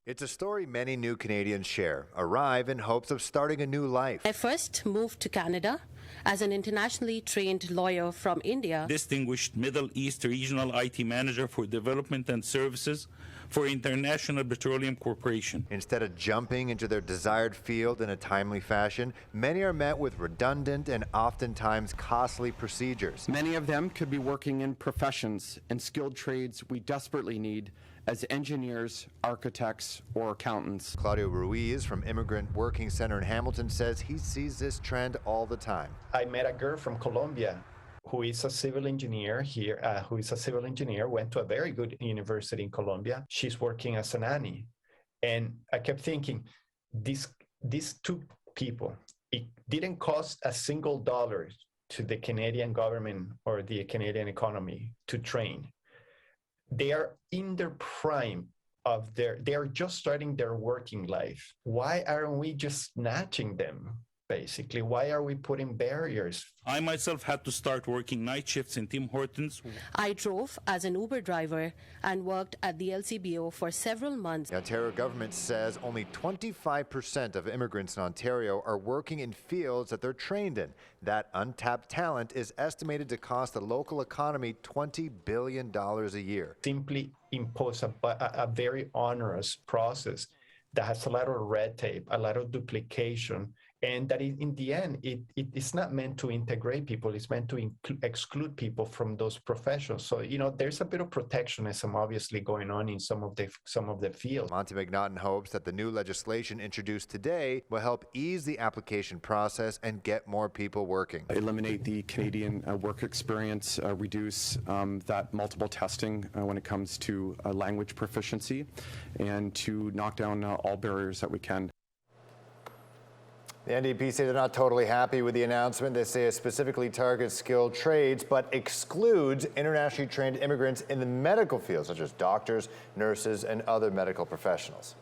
It's a story many new Canadians share, arrive in hopes of starting a new life. I first moved to Canada as an internationally trained lawyer from India. Distinguished Middle East Regional IT Manager for Development and Services for International Petroleum Corporation. Instead of jumping into their desired field in a timely fashion, many are met with redundant and oftentimes costly procedures. Many of them could be working in professions and skilled trades we desperately need as engineers, architects, or accountants. Claudio Ruiz from Immigrant Working Center in Hamilton says he sees this trend all the time. I met a girl from Colombia who is a civil engineer here, went to a very good university in Colombia. She's working as a nanny. And I kept thinking, these two people, it didn't cost a single dollar to the Canadian government or the Canadian economy to train. They are in their prime of they are just starting their working life. Why aren't we just snatching them, basically? Why are we putting barriers? I myself had to start working night shifts in Tim Hortons. I drove as an Uber driver and worked at the LCBO for several months. The Ontario government says only 25% of immigrants in Ontario are working in fields that they're trained in. That untapped talent is estimated to cost the local economy $20 billion a year. Simply impose a very onerous process that has a lot of red tape, a lot of duplication, and that in the end, it's not meant to integrate people, it's meant to exclude people from those professions. So, there's a bit of protectionism obviously going on in some of the fields. Monty McNaughton hopes that the new legislation introduced today will help ease the application process and get more people working. Eliminate the Canadian work experience, reduce that multiple testing when it comes to language proficiency, and to knock down all barriers that we can. The NDP say they're not totally happy with the announcement. They say it specifically targets skilled trades, but excludes internationally trained immigrants in the medical field, such as doctors, nurses, and other medical professionals.